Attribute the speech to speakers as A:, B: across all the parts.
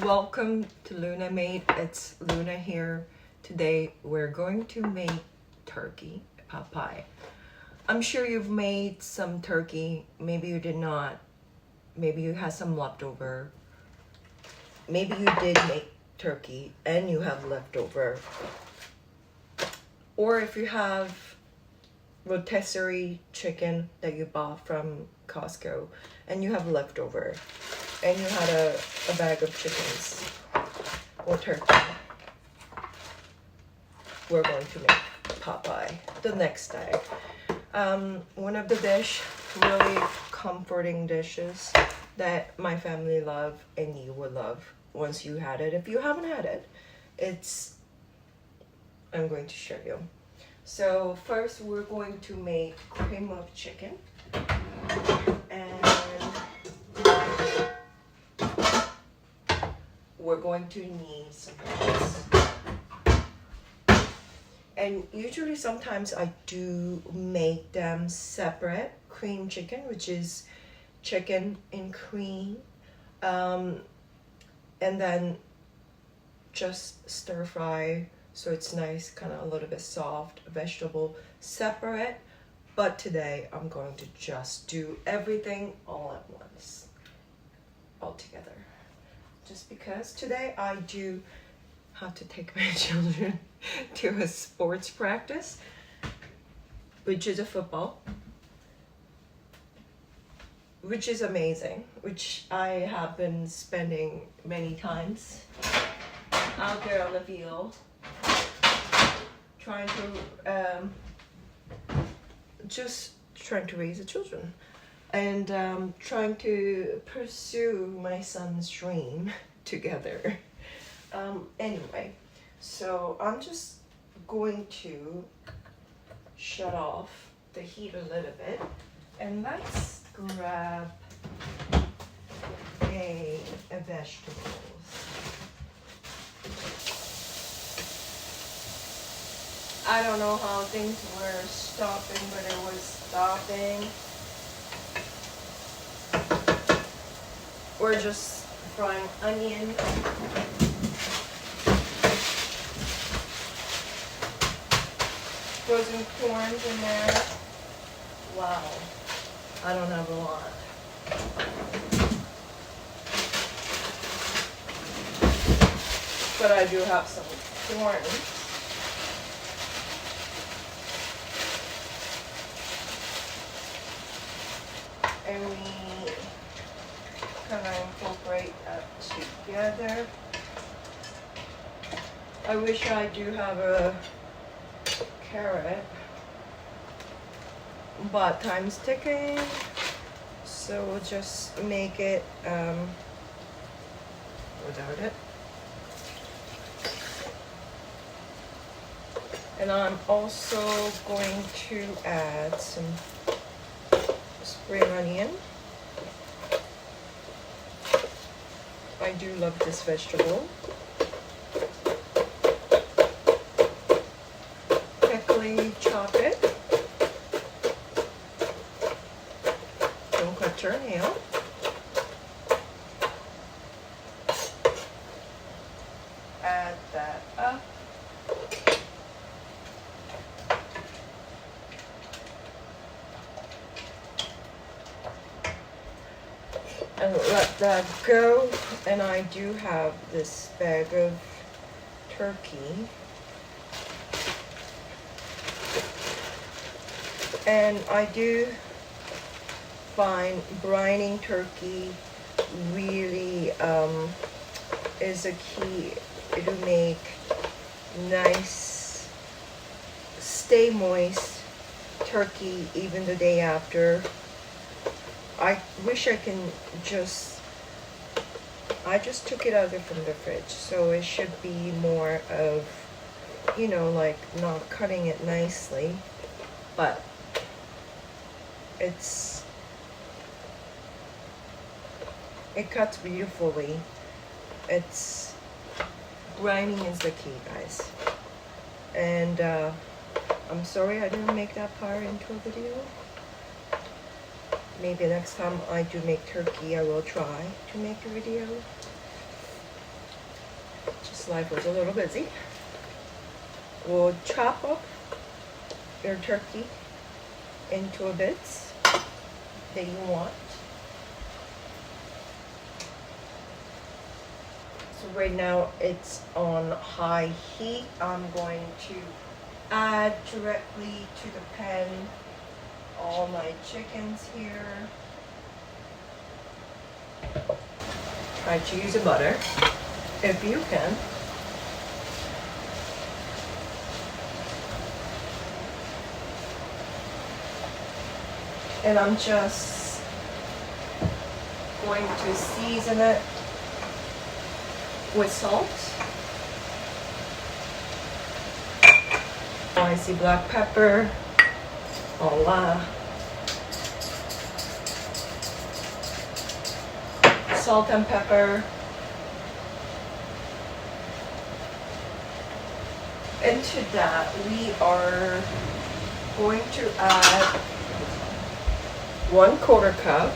A: Welcome to Lunamade. It's Luna here. Today we're going to make turkey pot pie. I'm sure you've made some turkey. Maybe you did not. Maybe you had some leftover. Maybe you did make turkey and you have leftover. Or if you have rotisserie chicken that you bought from Costco and you have leftover and you had a bag of chickens or turkey, we're going to make pot pie the next day. One of the really comforting dishes that my family love and you will love once you had it. If you haven't had it, I'm going to show you. So first we're going to make cream of chicken, and we're going to need some rice. And usually sometimes I do make them separate. Cream chicken, which is chicken in cream, and then just stir fry so it's nice, kind of a little bit soft, vegetable separate. But today I'm going to just do everything all at once, all together. Just because today I do have to take my children to a sports practice, which is a football, which is amazing, which I have been spending many times out there on the field, trying to raise the children and trying to pursue my son's dream together. Anyway, so I'm just going to shut off the heat a little bit, and let's grab a vegetables. I don't know how things were stopping, but it was stopping. We're just frying onion. Frozen corns in there. Wow, I don't have a lot. But I do have some corn. And we kind of incorporate that together. I wish I do have a carrot, but time's ticking, so we'll just make it without it. And I'm also going to add some spring onion. I do love this vegetable. Quickly chop it. Don't cut your nail. Add that up. And let that go. And I do have this bag of turkey. And I do find brining turkey really is a key to make nice, stay moist turkey even the day after. I wish I can I just took it out from the fridge, so it should be more of, like not cutting it nicely, but it cuts beautifully. Brining is the key, guys. And I'm sorry I didn't make that part into a video. Maybe next time I do make turkey, I will try to make a video. just life was a little busy. We'll chop up your turkey into bits that you want. So right now it's on high heat. I'm going to add directly to the pan all my chickens here. Try to use a butter if you can. And I'm just going to season it with salt. Oh, I see black pepper. Voila. Salt and pepper. Into that, we are going to add 1/4 cup.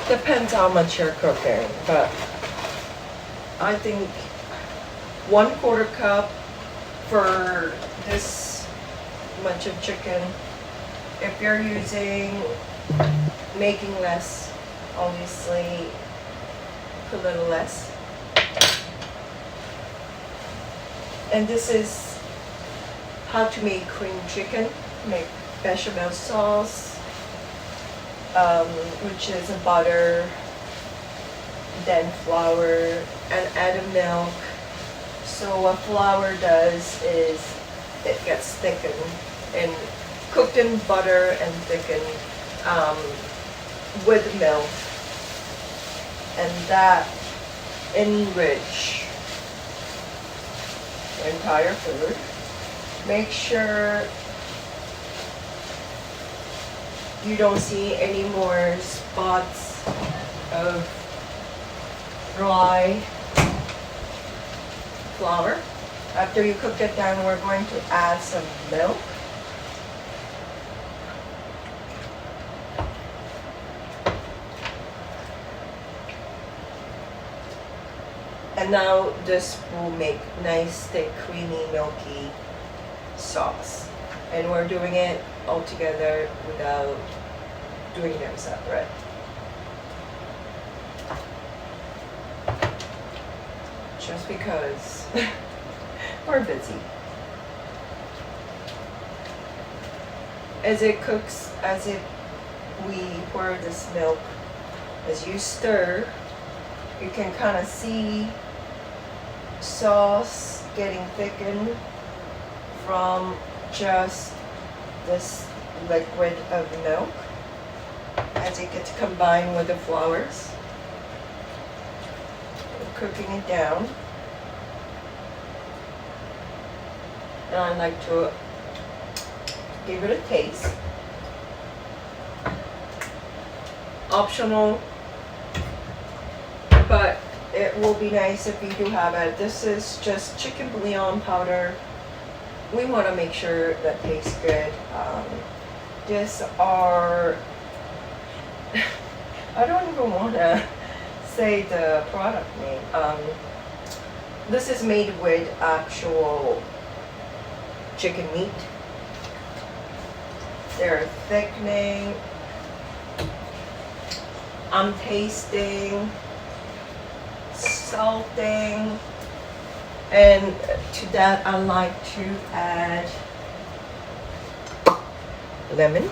A: Depends how much you're cooking, but I think 1/4 cup for this much of chicken. If you're making less, obviously put a little less. And this is how to make cream chicken. Make bechamel sauce, which is a butter, then flour, and add a milk. So what flour does is it gets thickened and cooked in butter and thickened with milk, and that enrich the entire food. Make sure you don't see any more spots of dry flour. After you cook it down, we're going to add some milk. And now this will make nice, thick, creamy, milky sauce. And we're doing it all together without doing them separate. Just because we're busy. As it cooks, as we pour this milk, as you stir, you can kind of see sauce getting thickened from just this liquid of milk as it gets combined with the flours. Cooking it down. And I like to give it a taste. Optional, but it will be nice if you do have it. This is just chicken bouillon powder. We want to make sure that tastes good. These are, I don't even want to say the product name. This is made with actual chicken meat. They're thickening. I'm tasting, salting, and to that I like to add lemon.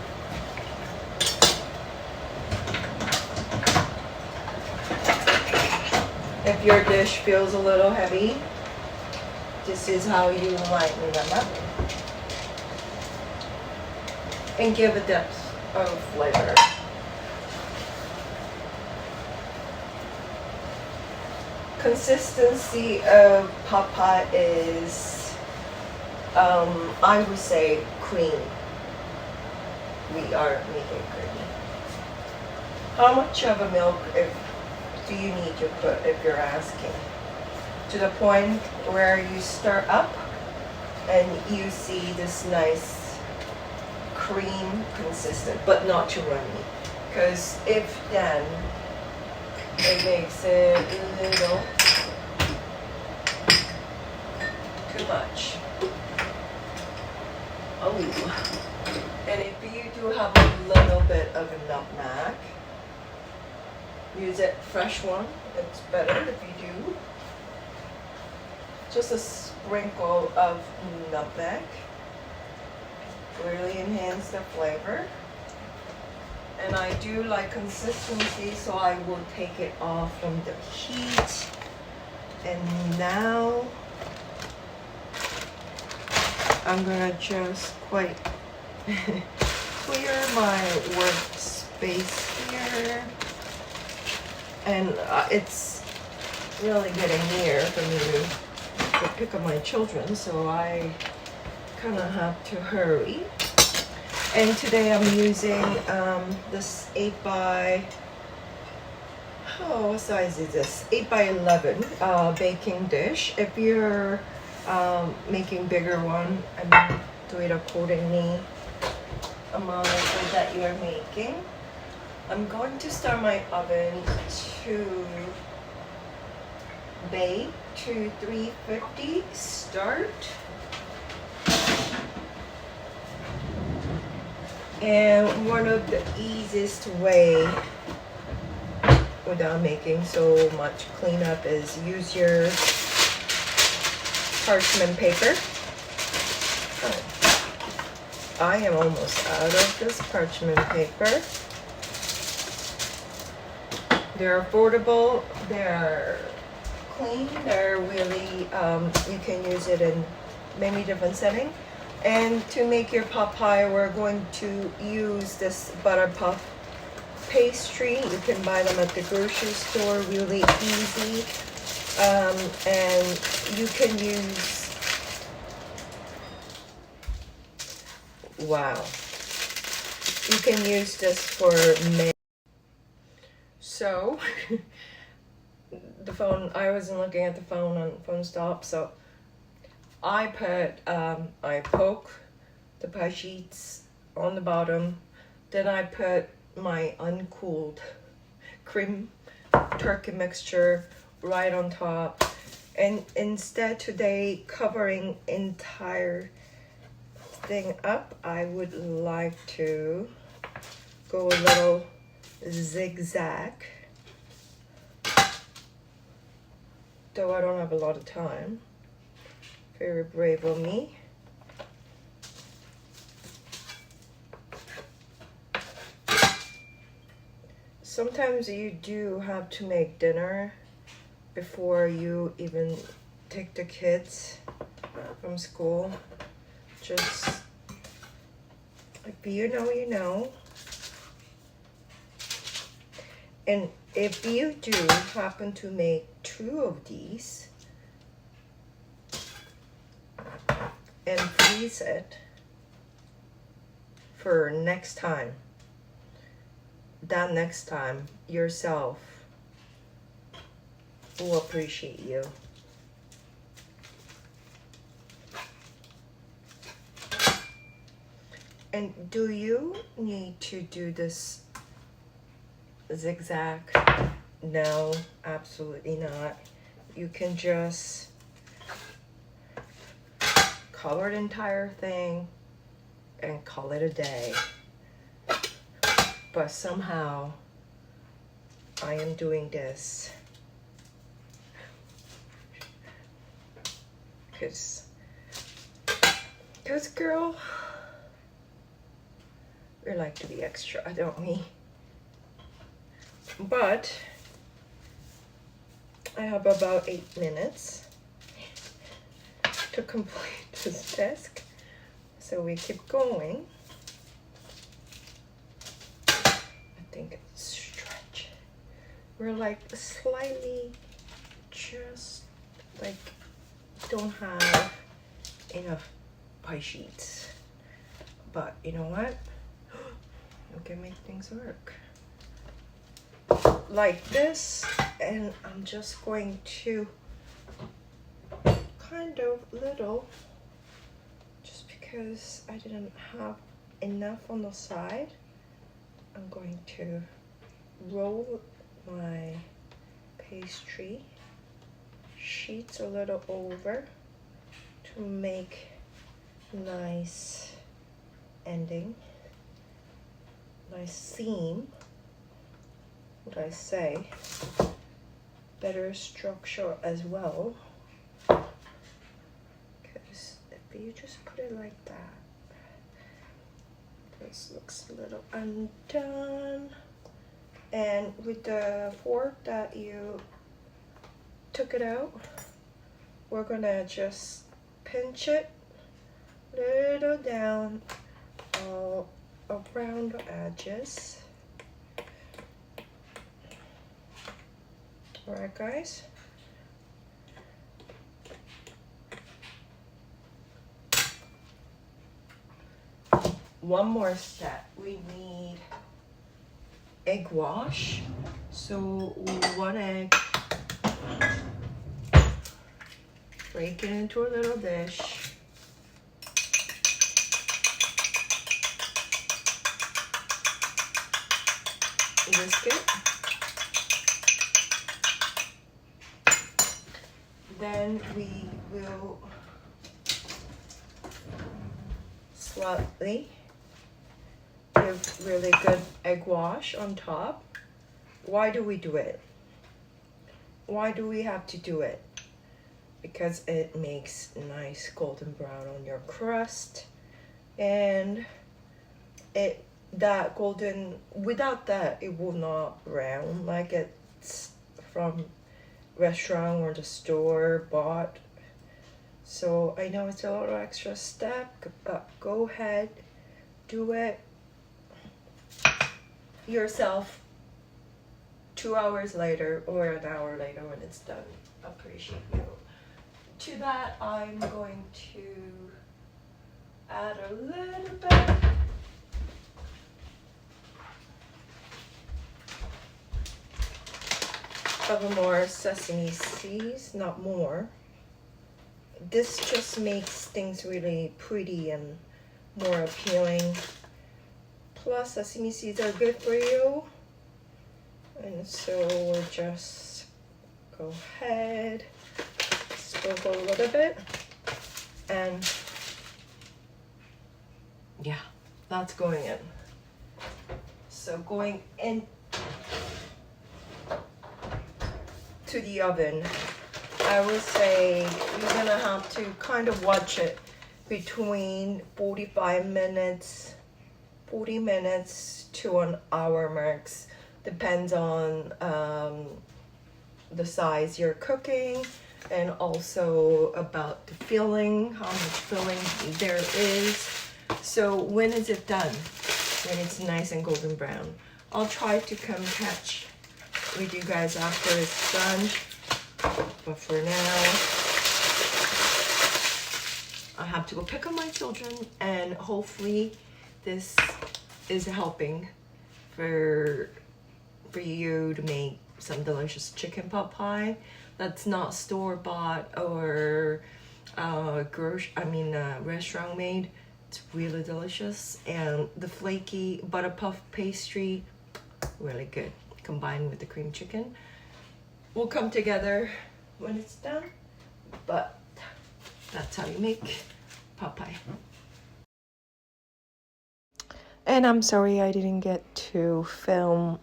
A: If your dish feels a little heavy, this is how you lighten them up and give a depth of flavor. Consistency of pot pie is, I would say, cream. We are making creamy. How much of a milk do you need to put, if you're asking? To the point where you stir up and you see this nice cream consistent, but not too runny. Because if then it makes it a little too much. Oh, and if you do have a little bit of a nutmeg, use it fresh one. It's better if you do. Just a sprinkle of nutmeg really enhance the flavor. And I do like consistency, so I will take it off from the heat. And now I'm gonna just quite clear my workspace here. And it's really getting near for me to pick up my children, so I kind of have to hurry. And today I'm using this 8 by, what size is this? 8 by 11 baking dish. If you're making bigger one, I mean, do it accordingly amount that you're making. I'm going to start my oven to bake to 350 start. And one of the easiest way without making so much cleanup is use your parchment paper. I am almost out of this parchment paper. They're affordable, they're clean, they're really, you can use it in many different settings. And to make your pot pie, we're going to use this butter puff pastry. You can buy them at the grocery store, really easy. And you can use, wow, you can use this for many. So, the phone, I wasn't looking at the phone on phone stop, so I poke the pie sheets on the bottom, then I put my uncooled cream turkey mixture right on top, and instead today covering entire thing up, I would like to go a little zigzag, though I don't have a lot of time. Very brave of me. Sometimes you do have to make dinner before you even take the kids from school. Just, if you know, you know. And if you do happen to make 2 of these and freeze it for next time, that next time yourself will appreciate you. And do you need to do this zigzag? No, absolutely not. You can just cover the entire thing and call it a day. But somehow I am doing this because girl, we like to be extra, don't we? But I have about 8 minutes to complete this task, so we keep going. I think it's stretch. We're like slightly, just like don't have enough pie sheets, but you know what? We can make things work like this. And I'm just going to kind of little, just because I didn't have enough on the side, I'm going to roll my pastry sheets a little over to make nice ending, nice seam. What I say, better structure as well. Because if you just put it like that, this looks a little undone. And with the fork that you took it out, we're gonna just pinch it little down all around the edges. All right, guys. One more step. We need egg wash. So 1 egg, break it into a little dish. Whisk it. Then we will slightly give really good egg wash on top. Why do we do it? Why do we have to do it? Because it makes nice golden brown on your crust, and that golden, without that it will not brown like it's from restaurant or the store bought. So I know it's a little extra step, but go ahead, do it yourself 2 hours later or an hour later when it's done. Appreciate you. To that, I'm going to add a little bit of more sesame seeds, not more. This just makes things really pretty and more appealing. Plus, sesame seeds are good for you. And so we'll just go ahead, sprinkle a little bit. And yeah, that's going in. So going in to the oven, I would say you're gonna have to kind of watch it between 40 minutes to an hour max. Depends on the size you're cooking, and also about the filling, how much filling there is. So when is it done? When it's nice and golden brown. I'll try to come catch with you guys after it's done, but for now I have to go pick up my children, and hopefully this is helping for you to make some delicious chicken pot pie that's not store-bought or restaurant made. It's really delicious, and the flaky butter puff pastry, really good, combined with the cream chicken. Will come together when it's done, but that's how you make pot pie. And I'm sorry I didn't get to film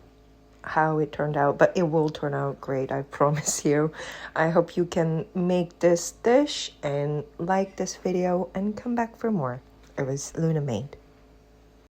A: how it turned out, but it will turn out great, I promise you. I hope you can make this dish and like this video and come back for more. It was Lunamade.